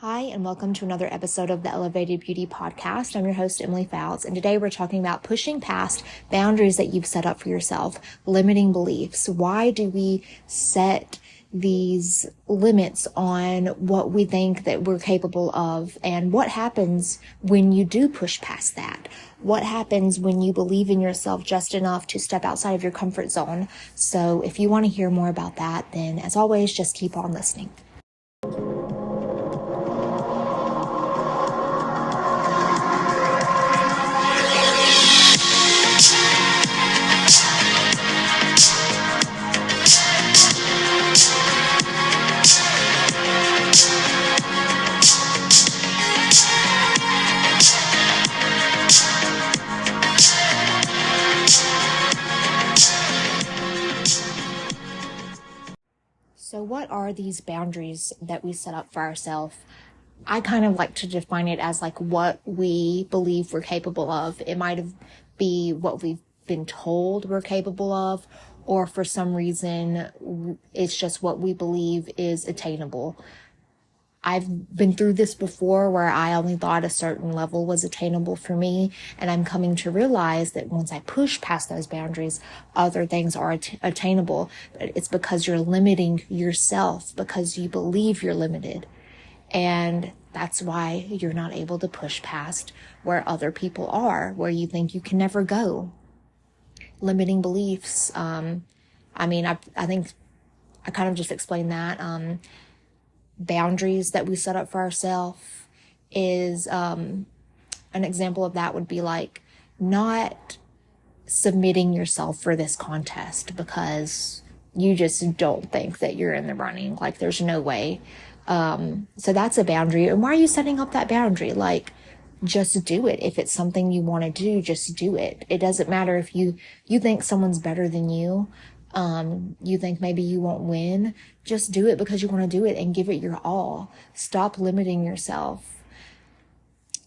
Hi, and welcome to another episode of the Elevated Beauty Podcast. I'm your host, Emily Fouts, and today we're talking about pushing past boundaries that you've set up for yourself, limiting beliefs. Why do we set these limits on what we think that we're capable of, and what happens when you do push past that? What happens when you believe in yourself just enough to step outside of your comfort zone? So if you want to hear more about that, then as always, just keep on listening. So what are these boundaries that we set up for ourselves? I kind of like to define it as like what we believe we're capable of. It might be what we've been told we're capable of, or for some reason, it's just what we believe is attainable. I've been through this before where I only thought a certain level was attainable for me. And I'm coming to realize that once I push past those boundaries, other things are attainable. But it's because you're limiting yourself because you believe you're limited. And that's why you're not able to push past where other people are, where you think you can never go. Limiting beliefs. I think I kind of just explained that. Boundaries that we set up for ourselves is an example of that would be like not submitting yourself for this contest because you just don't think that you're in the running. Like there's no way. So that's a boundary. And why are you setting up that boundary? Like just do it. If it's something you want to do, just do it. It doesn't matter if you think someone's better than you. You think maybe you won't win, just do it because you want to do it and give it your all. Stop limiting yourself.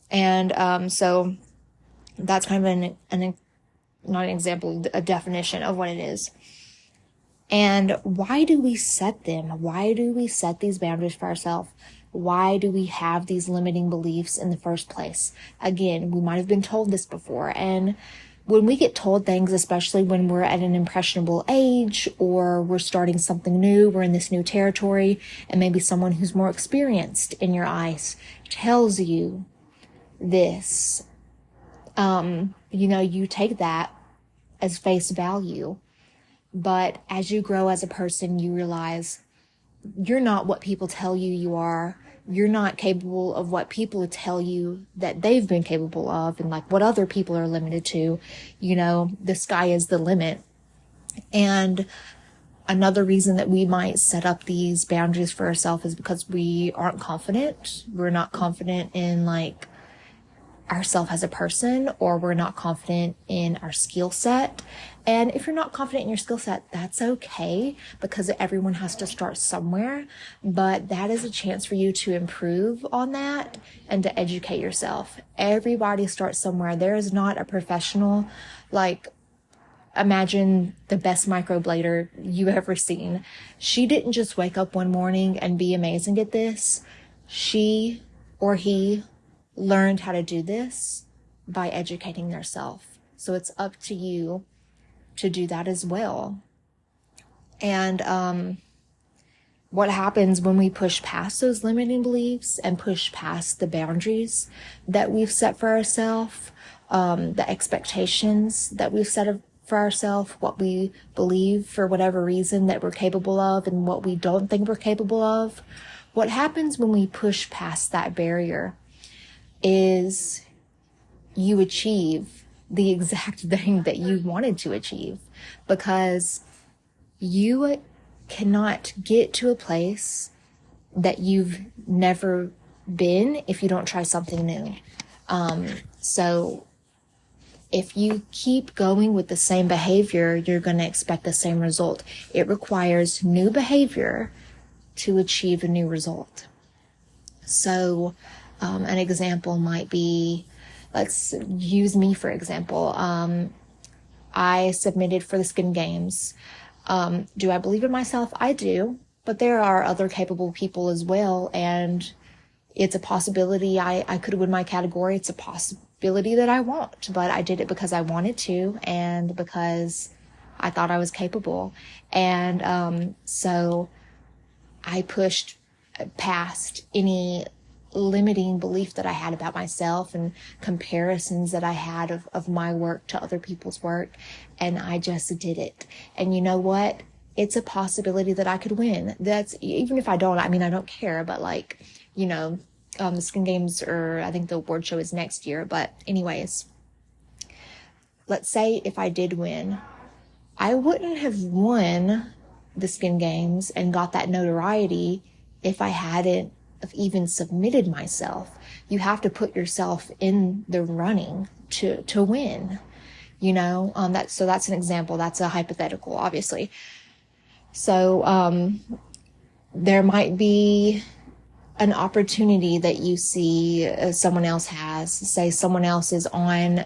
And, so that's kind of not an example, a definition of what it is. And why do we set them? Why do we set these boundaries for ourselves? Why do we have these limiting beliefs in the first place? Again, we might have been told this before, and when we get told things, especially when we're at an impressionable age or we're starting something new, we're in this new territory, and maybe someone who's more experienced in your eyes tells you this, you take that as face value. But as you grow as a person, you realize you're not what people tell you you are. You're not capable of what people tell you that they've been capable of and like what other people are limited to. The sky is the limit. And another reason that we might set up these boundaries for ourselves is because we aren't confident. We're not confident in like ourselves as a person, or we're not confident in our skill set. And if you're not confident in your skill set, that's okay because everyone has to start somewhere. But that is a chance for you to improve on that and to educate yourself. Everybody starts somewhere. There is not a professional, like, imagine the best microblader you've ever seen. She didn't just wake up one morning and be amazing at this. She or he learned how to do this by educating themselves. So it's up to you to do that as well. And what happens when we push past those limiting beliefs and push past the boundaries that we've set for ourselves, the expectations that we've set for ourselves, what we believe for whatever reason that we're capable of and what we don't think we're capable of, what happens when we push past that barrier is you achieve the exact thing that you wanted to achieve, because you cannot get to a place that you've never been if you don't try something new. So if you keep going with the same behavior, you're going to expect the same result. It requires new behavior to achieve a new result. So an example might be, let's use me for example. I submitted for the Skin Games. Do I believe in myself? I do, but there are other capable people as well. And It's a possibility I could win my category. It's a possibility that I won't, but I did it because I wanted to and because I thought I was capable. And so I pushed past any limiting belief that I had about myself and comparisons that I had of my work to other people's work. And I just did it. And you know what? It's a possibility that I could win. That's, even if I don't, I mean, I don't care, but like, you know, the Skin Games, or I think the award show is next year. But anyways, let's say if I did win, I wouldn't have won the Skin Games and got that notoriety if I hadn't have even submitted myself. You have to put yourself in the running to win, you know. That's an example. That's a hypothetical, obviously. So there might be an opportunity that you see someone else has. Say someone else is on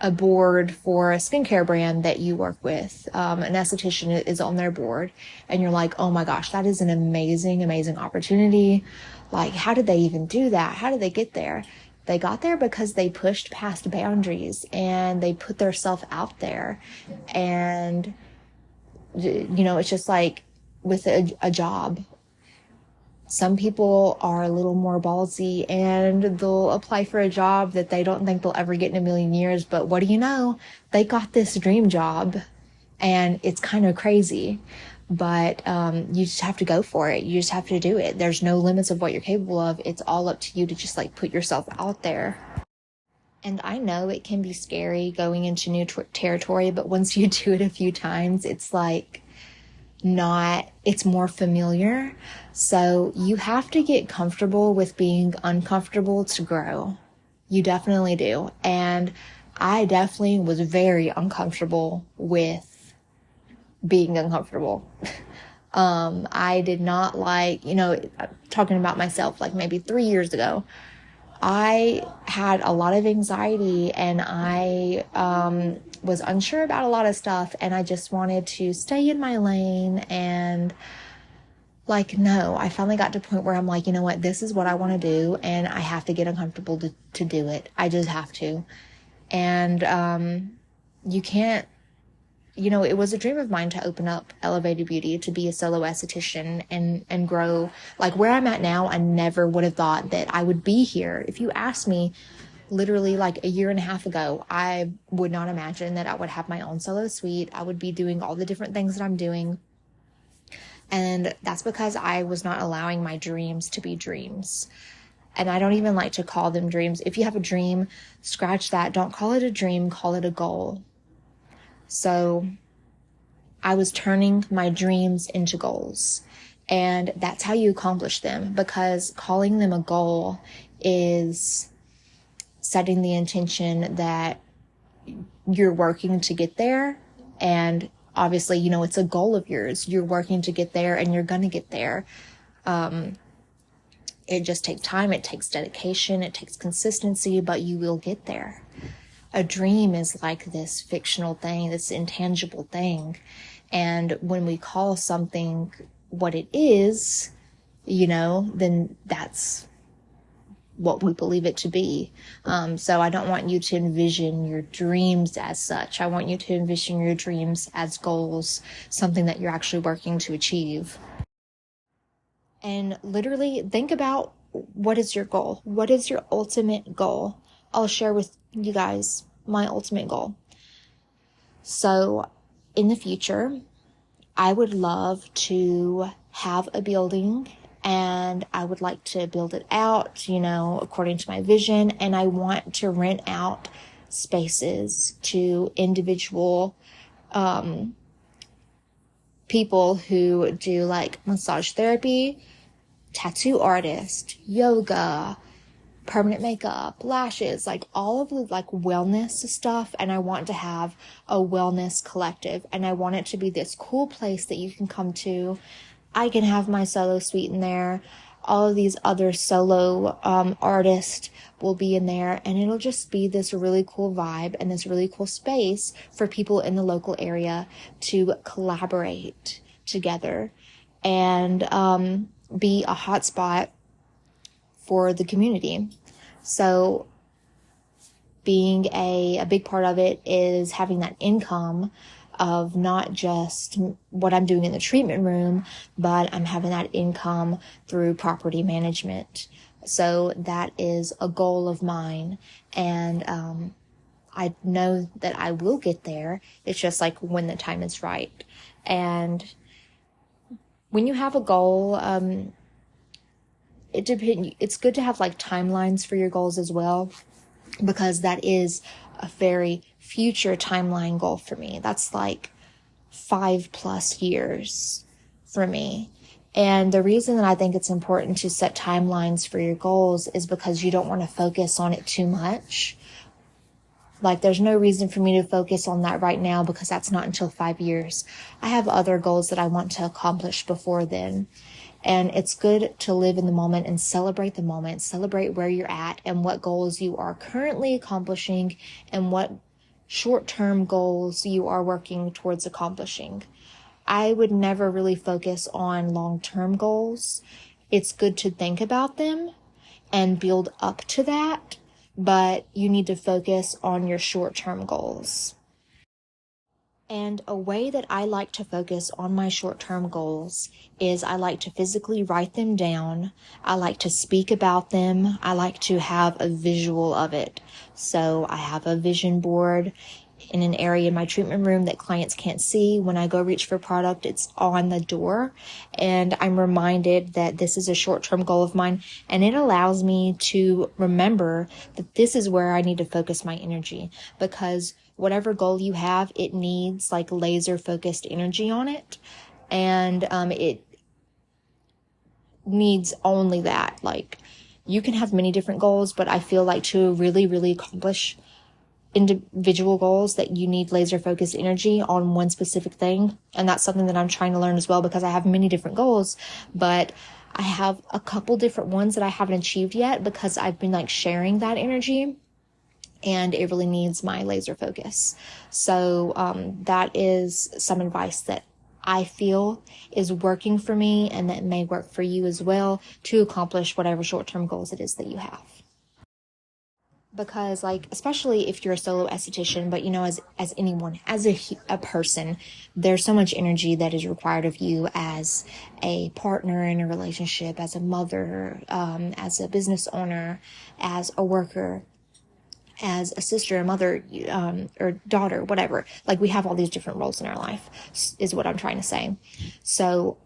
a board for a skincare brand that you work with. An esthetician is on their board, and you're like, oh my gosh, that is an amazing, amazing opportunity. Like, how did they even do that? How did they get there? They got there because they pushed past boundaries and they put themselves out there. And, you know, it's just like with a job. Some people are a little more ballsy and they'll apply for a job that they don't think they'll ever get in a million years. But what do you know? They got this dream job, and it's kind of crazy. But you just have to go for it. You just have to do it. There's no limits of what you're capable of. It's all up to you to just like put yourself out there. And I know it can be scary going into new territory, but once you do it a few times, it's like it's more familiar. So you have to get comfortable with being uncomfortable to grow. You definitely do. And I definitely was very uncomfortable with being uncomfortable. I did not like, you know, talking about myself, like maybe 3 years ago, I had a lot of anxiety and I was unsure about a lot of stuff, and I just wanted to stay in my lane. And like, no, I finally got to a point where I'm like, you know what, this is what I want to do, and I have to get uncomfortable to do it. I just have to. And you can't, you know, it was a dream of mine to open up Elevated Beauty, to be a solo esthetician and grow. Like where I'm at now, I never would have thought that I would be here. If you asked me literally like a year and a half ago, I would not imagine that I would have my own solo suite. I would be doing all the different things that I'm doing. And that's because I was not allowing my dreams to be dreams. And I don't even like to call them dreams. If you have a dream, scratch that. Don't call it a dream, call it a goal. So I was turning my dreams into goals, and that's how you accomplish them, because calling them a goal is setting the intention that you're working to get there. And obviously, you know, it's a goal of yours. You're working to get there and you're going to get there. It just takes time. It takes dedication. It takes consistency, but you will get there. A dream is like this fictional thing, this intangible thing. And when we call something what it is, you know, then that's what we believe it to be. So I don't want you to envision your dreams as such. I want you to envision your dreams as goals, something that you're actually working to achieve. And literally think about, what is your goal? What is your ultimate goal? I'll share with you guys my ultimate goal. So in the future, I would love to have a building, and I would like to build it out, you know, according to my vision. And I want to rent out spaces to individual people who do like massage therapy, tattoo artist, yoga, permanent makeup, lashes, like all of the like wellness stuff. And I want to have a wellness collective, and I want it to be this cool place that you can come to. I can have my solo suite in there. All of these other solo artists will be in there, and it'll just be this really cool vibe and this really cool space for people in the local area to collaborate together. And be a hotspot for the community. So being a big part of it is having that income of not just what I'm doing in the treatment room, but I'm having that income through property management. So that is a goal of mine. And I know that I will get there. It's just like when the time is right. And when you have a goal, it's good to have like timelines for your goals as well, because that is a very future timeline goal for me. That's like 5+ years for me. And the reason that I think it's important to set timelines for your goals is because you don't want to focus on it too much. Like, there's no reason for me to focus on that right now because that's not until 5 years. I have other goals that I want to accomplish before then. And it's good to live in the moment and celebrate the moment, celebrate where you're at and what goals you are currently accomplishing and what short-term goals you are working towards accomplishing. I would never really focus on long-term goals. It's good to think about them and build up to that, but you need to focus on your short-term goals. And a way that I like to focus on my short-term goals is I like to physically write them down. I like to speak about them. I like to have a visual of it. So I have a vision board in an area in my treatment room that clients can't see. When I go reach for product, it's on the door. And I'm reminded that this is a short-term goal of mine. And it allows me to remember that this is where I need to focus my energy, because whatever goal you have, it needs like laser focused energy on it. And it needs only that. Like, you can have many different goals, but I feel like to really, really accomplish individual goals that you need laser focused energy on one specific thing. And that's something that I'm trying to learn as well, because I have many different goals, but I have a couple different ones that I haven't achieved yet because I've been like sharing that energy. And it really needs my laser focus. So that is some advice that I feel is working for me and that may work for you as well to accomplish whatever short-term goals it is that you have. Because, like, especially if you're a solo esthetician, but, you know, as anyone, as a person, there's so much energy that is required of you as a partner in a relationship, as a mother, as a business owner, as a worker, as a sister, a mother, or daughter, whatever. Like, we have all these different roles in our life, is what I'm trying to say. So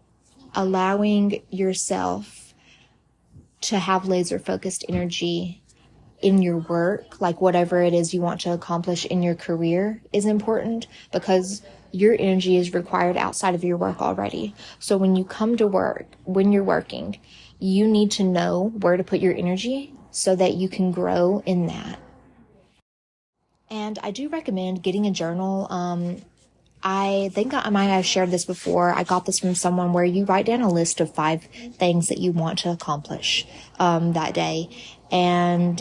allowing yourself to have laser focused energy in your work, like whatever it is you want to accomplish in your career, is important, because your energy is required outside of your work already. So when you come to work, when you're working, you need to know where to put your energy so that you can grow in that. And I do recommend getting a journal. I think I might have shared this before. I got this from someone where you write down a list of 5 things that you want to accomplish that day. And,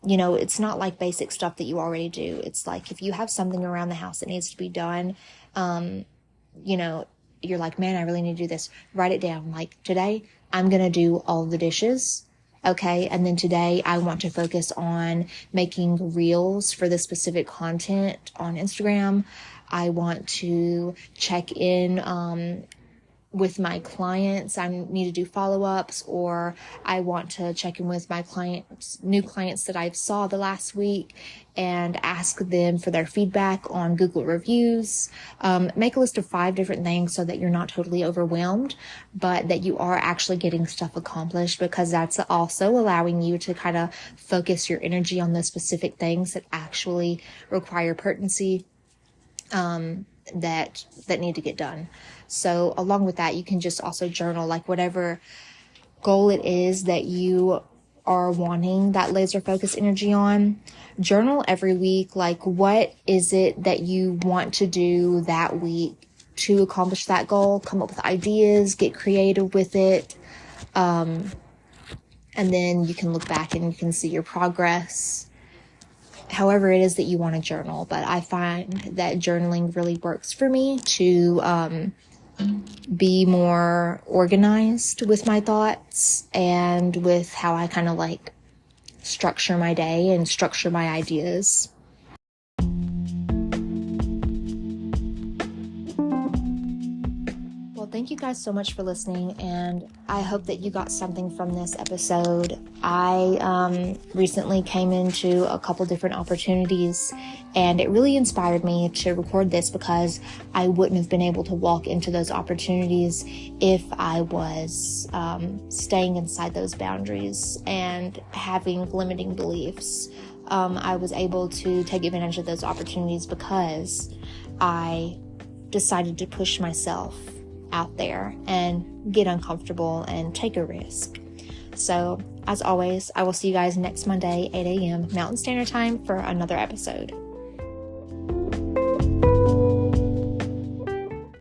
you know, it's not like basic stuff that you already do. It's like if you have something around the house that needs to be done, you know, you're like, man, I really need to do this. Write it down. Like, today, I'm going to do all the dishes. Okay. And then today I want to focus on making reels for the specific content on Instagram. I want to check in, with my clients. I need to do follow-ups, or I want to check in with my clients, new clients that I saw the last week, and ask them for their feedback on Google reviews. Make a list of 5 different things so that you're not totally overwhelmed, but that you are actually getting stuff accomplished, because that's also allowing you to kind of focus your energy on those specific things that actually require pertinency, that need to get done. So along with that, you can just also journal, like whatever goal it is that you are wanting that laser focus energy on. Journal every week, like what is it that you want to do that week to accomplish that goal. Come up with ideas, get creative with it. And then you can look back and you can see your progress, however it is that you want to journal. But I find that journaling really works for me to be more organized with my thoughts and with how I kind of like structure my day and structure my ideas. Well, thank you guys so much for listening, and I hope that you got something from this episode. I recently came into a couple different opportunities, and it really inspired me to record this because I wouldn't have been able to walk into those opportunities if I was staying inside those boundaries and having limiting beliefs. I was able to take advantage of those opportunities because I decided to push myself out there and get uncomfortable and take a risk. So, as always, I will see you guys next Monday, 8 a.m. Mountain Standard Time for another episode.